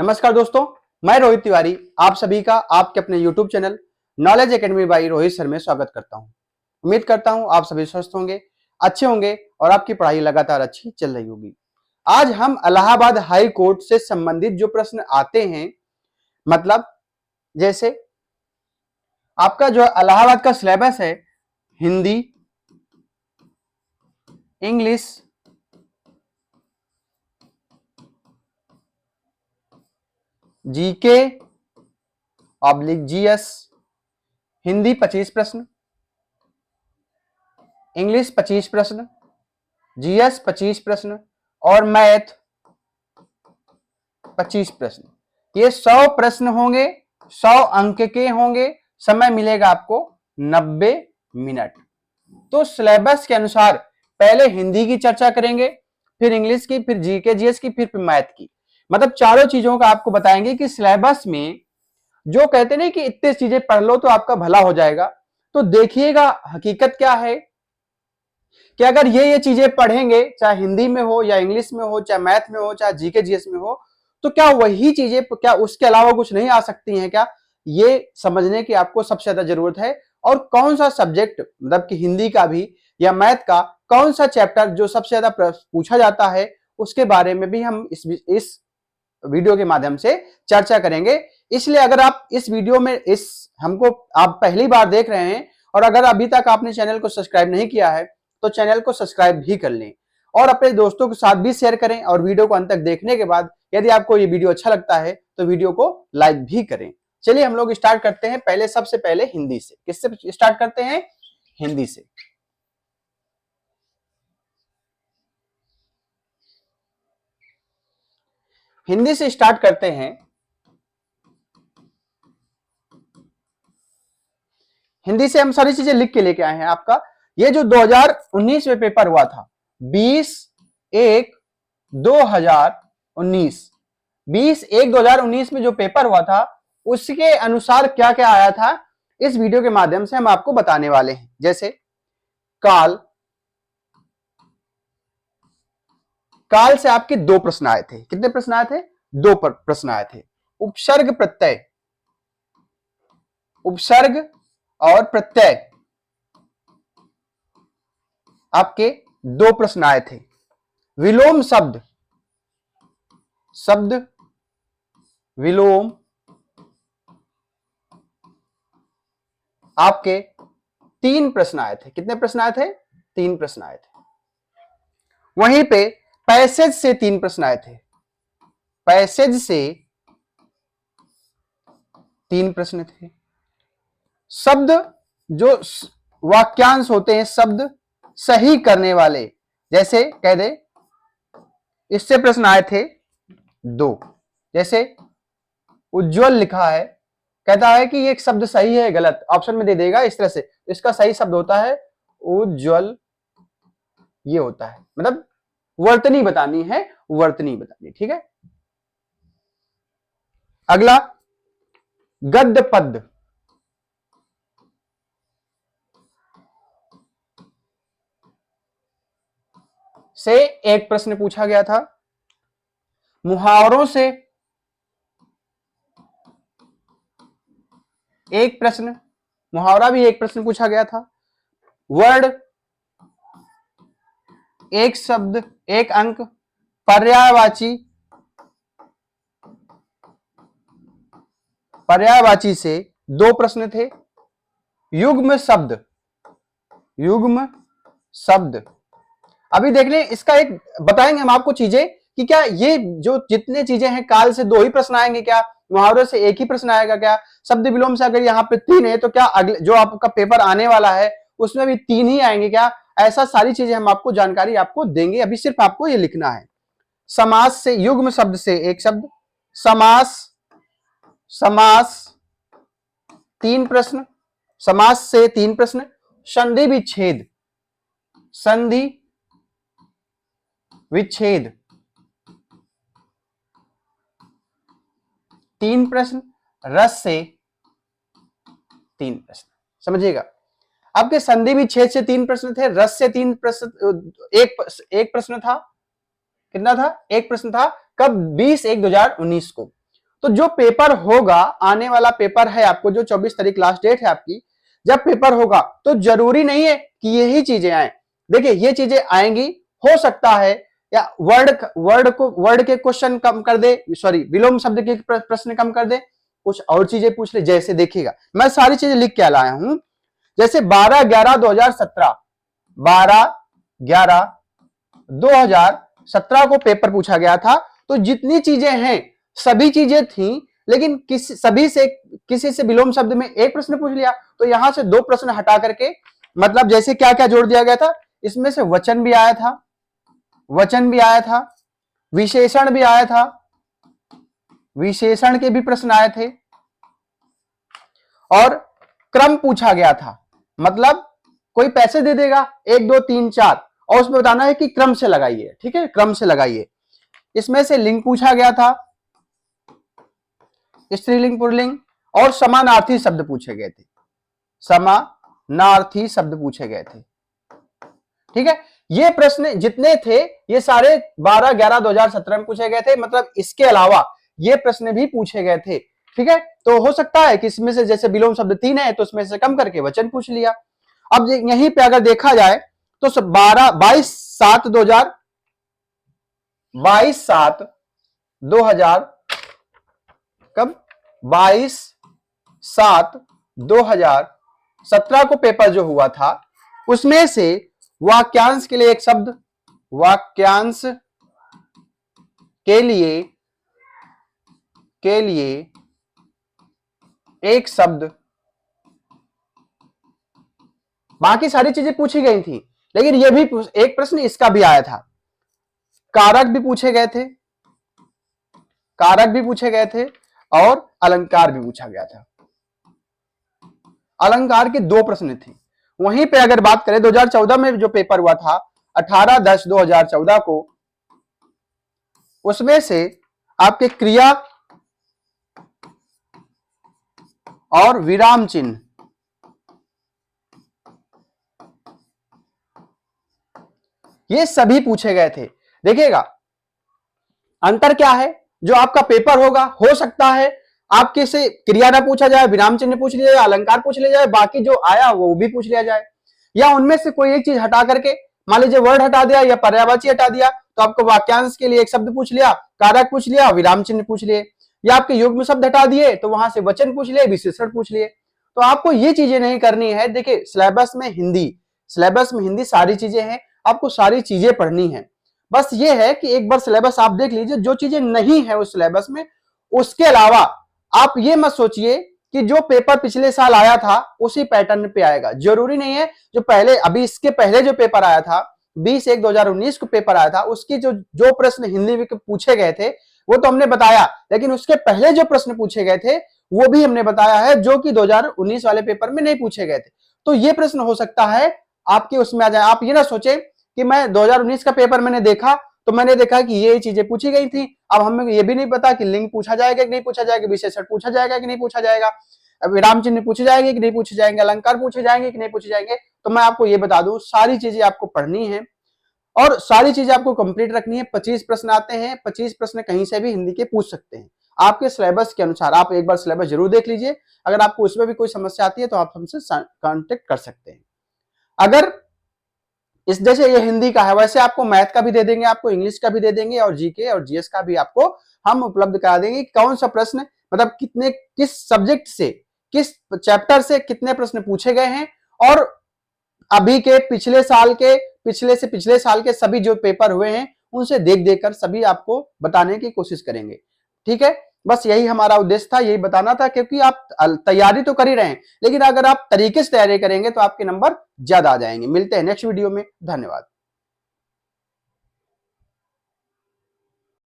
नमस्कार दोस्तों, मैं रोहित तिवारी आप सभी का आपके अपने YouTube channel knowledge academy by Rohit sir में स्वागत करता हूं। उम्मीद करता हूं आप सभी स्वस्थ होंगे, अच्छे होंगे और आपकी पढ़ाई लगातार अच्छी चल रही होगी। आज हम इलाहाबाद हाई कोर्ट से संबंधित जो प्रश्न आते हैं, मतलब जैसे आपका जो इलाहाबाद का सिलेबस है, Hindi, English, GK oblique GS, Hindi 25 प्रश्न, इंग्लिश 25 प्रश्न, जीएस 25 प्रश्न और मैथ 25 प्रश्न। ये 100 प्रश्न होंगे, 100 अंक के होंगे। समय मिलेगा आपको 90 मिनट। तो सिलेबस के अनुसार पहले हिंदी की चर्चा करेंगे, फिर इंग्लिश की, फिर जीके जीएस की, फिर मैथ की। मतलब चारों चीजों का आपको बताएंगे कि सिलेबस में जो कहते नहीं कि इतने चीजें पढ़ लो तो आपका भला हो जाएगा, तो देखिएगा हकीकत क्या है कि अगर ये चीजें पढ़ेंगे, चाहे हिंदी में हो या इंग्लिश में हो, चाहे मैथ में हो, चाहे जीके जीएस में हो, तो क्या वही चीजें, क्या उसके अलावा कुछ नहीं आ सकती हैं क्या? ये समझने की आपको सबसे ज्यादा जरूरत है। और कौन सा सब्जेक्ट, मतलब कि हिंदी का भी या मैथ का कौन सा चैप्टर जो सबसे ज्यादा पूछा जाता है, उसके बारे में भी हम इस वीडियो के माध्यम से चर्चा करेंगे। इसलिए अगर आप इस वीडियो में हमको आप पहली बार देख रहे हैं और अगर अभी तक आपने चैनल को सब्सक्राइब नहीं किया है तो चैनल को सब्सक्राइब भी कर लें और अपने दोस्तों के साथ भी शेयर करें। और वीडियो को अंत तक देखने के बाद यदि आपको ये वीडियो अच्छा लगता है तो वीडियो को लाइक भी करें। चलिए हम लोग स्टार्ट करते हैं। पहले सबसे पहले हिंदी से। किससे स्टार्ट करते हैं? हिंदी से। हिंदी से स्टार्ट करते हैं। हिंदी से हम सारी चीजें लिख के लेके आए हैं। आपका ये जो 2019 में पेपर हुआ था, 20/1/2019, 20/1/2019 में जो पेपर हुआ था उसके अनुसार क्या क्या आया था, इस वीडियो के माध्यम से हम आपको बताने वाले हैं। जैसे काल से आपके 2 प्रश्न आए थे। कितने प्रश्न आए थे? 2 प्रश्न आए थे। उपसर्ग प्रत्यय, उपसर्ग और प्रत्यय, आपके 2 प्रश्न आए थे। विलोम शब्द, विलोम, आपके 3 प्रश्न आए थे। कितने प्रश्न आए थे? 3 प्रश्न आए थे। वहीं पे पैसेज से 3 प्रश्न आए थे। पैसेज से 3 प्रश्न थे। शब्द, जो वाक्यांश होते हैं, शब्द सही करने वाले, जैसे कह दे, इससे प्रश्न आए थे 2। जैसे उज्जवल लिखा है, कहता है कि ये एक शब्द सही है गलत, ऑप्शन में दे देगा इस तरह से। इसका सही शब्द होता है उज्जवल, ये होता है, मतलब वर्तनी बतानी है, वर्तनी बतानी। ठीक है। अगला गद्य पद्य, से एक प्रश्न पूछा गया था। मुहावरों से एक प्रश्न, मुहावरा भी एक प्रश्न पूछा गया था। वर्ड, एक शब्द एक अंक। पर्यायवाची, पर्यायवाची से 2 प्रश्न थे। युग्म शब्द, युग्म शब्द, अभी देख लें, इसका एक बताएंगे हम आपको चीजें कि क्या ये जो जितने चीजें हैं, काल से 2 ही प्रश्न आएंगे क्या, मुहावरे से एक ही प्रश्न आएगा क्या, शब्द विलोम से अगर यहाँ पे 3 है तो क्या अगले जो आपका पेपर आने वाला है उसमें भी 3 ही आएंगे क्या? ऐसा सारी चीजें हम आपको जानकारी आपको देंगे। अभी सिर्फ आपको ये लिखना है। समास से, युग्म शब्द से एक शब्द, समास, समास 3 प्रश्न, समास से 3 प्रश्न। संधि विच्छेद, संधि विच्छेद 3 प्रश्न। रस से 3 प्रश्न। समझिएगा, आपके संधि विच्छेद से 3 प्रश्न थे, रस से 3 प्रश्न, एक प्रश्न था। कितना था? एक प्रश्न था। कब? 20/1/2019 को। तो जो पेपर होगा, आने वाला पेपर है आपको, जो 24 तारीख लास्ट डेट है आपकी, जब पेपर होगा तो जरूरी नहीं है कि यही चीजें आए। देखिए ये चीजें आएंगी, हो सकता है या वर्ड के क्वेश्चन कम कर दे, सॉरी विलोम शब्द के प्रश्न कम कर दे, कुछ और चीजें पूछ ले। जैसे देखिएगा मैं सारी चीजें लिख के लाया हूं, जैसे 12/11/2017, 12/11/2017 को पेपर पूछा गया था। तो जितनी चीजें हैं सभी चीजें थी, लेकिन किसी से विलोम शब्द में एक प्रश्न पूछ लिया, तो यहां से 2 प्रश्न हटा करके, मतलब जैसे क्या क्या जोड़ दिया गया था, इसमें से वचन भी आया था, विशेषण भी आया था, विशेषण के भी प्रश्न आए थे, और क्रम पूछा गया था। मतलब कोई पैसे दे देगा 1 2 3 4 और उसमें बताना है कि क्रम से लगाइए, ठीक है, क्रम से लगाइए। इसमें से लिंग पूछा गया था, स्त्रीलिंग पुल्लिंग, और समानार्थी शब्द पूछे गए थे, समानार्थी शब्द पूछे गए थे, ठीक है। ये प्रश्न जितने थे ये सारे 12/11/2017 में पूछे गए थे, मतलब इसके अलावा ये प्रश्न भी पूछे गए थे, ठीक है। तो हो सकता है कि इसमें से जैसे विलोम शब्द 3 है तो उसमें से कम करके वचन पूछ लिया। अब यहीं पे अगर देखा जाए तो 22/7/2000 कब 22/7/2017 को पेपर जो हुआ था, उसमें से वाक्यांश के लिए एक शब्द, वाक्यांश के लिए एक शब्द, बाकी सारी चीजें पूछी गई थी, लेकिन यह भी एक प्रश्न इसका भी आया था। कारक भी पूछे गए थे और अलंकार भी पूछा गया था। अलंकार के 2 प्रश्न थे। वहीं पे अगर बात करें 2014 में जो पेपर हुआ था 18/10/2014 को, उसमें से आपके क्रिया और विराम चिन्ह, ये सभी पूछे गए थे। देखिएगा अंतर क्या है, जो आपका पेपर होगा, हो सकता है आपके से क्रिया ना पूछा जाए, विराम चिन्ह पूछ लिया जाए, अलंकार पूछ लिया जाए, बाकी जो आया वो भी पूछ लिया जाए, या उनमें से कोई एक चीज हटा करके, मान लीजिए वर्ड हटा दिया या पर्यायवाची हटा दिया, तो आपको वाक्यांश के लिए एक शब्द पूछ लिया, कारक पूछ लिया, विराम चिन्ह पूछ लिए, या आपके युग्म शब्द हटा दिए तो वहां से वचन पूछ लिए, विशेषण पूछ लिए। तो आपको ये चीजें नहीं करनी है। देखिए सिलेबस में हिंदी सारी चीजें हैं, आपको सारी चीजें पढ़नी है। बस ये है कि एक बार सिलेबस आप देख लीजिए, जो चीजें नहीं है उस सिलेबस में, उसके अलावा आप ये मत सोचिए कि जो पेपर पिछले साल आया था उसी पैटर्न पे आएगा। जरूरी नहीं है। जो पहले, अभी इसके पहले जो पेपर आया था 20/1/2019 को पेपर आया था, उसकी जो प्रश्न हिंदी में पूछे गए थे वो तो हमने बताया, लेकिन उसके पहले जो प्रश्न पूछे गए थे वो भी हमने बताया है, जो कि 2019 वाले पेपर में नहीं पूछे गए थे। तो ये प्रश्न हो सकता है आपके उसमें आ जाए। आप ये ना सोचे कि मैं 2019 का पेपर मैंने देखा तो मैंने देखा कि ये चीजें पूछी गई थी, अब हमें ये भी नहीं पता कि लिंग पूछा जाएगा कि नहीं पूछा जाएगा, विशेषण पूछा जाएगा कि नहीं पूछा जाएगा, विराम चिन्ह पूछे जाएंगे कि नहीं पूछे जाएंगे, अलंकार पूछे जाएंगे कि नहीं पूछे जाएंगे। तो मैं आपको ये बता दूं, सारी चीजें आपको पढ़नी है और सारी चीजें आपको कंप्लीट रखनी है। 25 प्रश्न आते हैं, 25 प्रश्न कहीं से भी हिंदी के पूछ सकते हैं आपके सिलेबस के अनुसार। आप एक बार सिलेबस जरूर देख लीजिए। अगर आपको उसमें भी कोई समस्या आती है तो आप हमसे कांटेक्ट कर सकते हैं। अगर इस जैसे ये हिंदी का है, वैसे आपको मैथ का भी दे देंगे, आपको इंग्लिश का भी दे देंगे, और जीके और जीएस का भी आपको हम उपलब्ध करा देंगे। कौन सा प्रश्न, मतलब किस सब्जेक्ट से, किस चैप्टर से कितने प्रश्न पूछे गए हैं, और अभी के पिछले से पिछले साल के सभी जो पेपर हुए हैं उनसे देख कर सभी आपको बताने की कोशिश करेंगे। ठीक है, बस यही हमारा उद्देश्य था, यही बताना था, क्योंकि आप तैयारी तो कर ही रहे हैं, लेकिन अगर आप तरीके से तैयारी करेंगे तो आपके नंबर ज्यादा आ जाएंगे। मिलते हैं नेक्स्ट वीडियो में, धन्यवाद।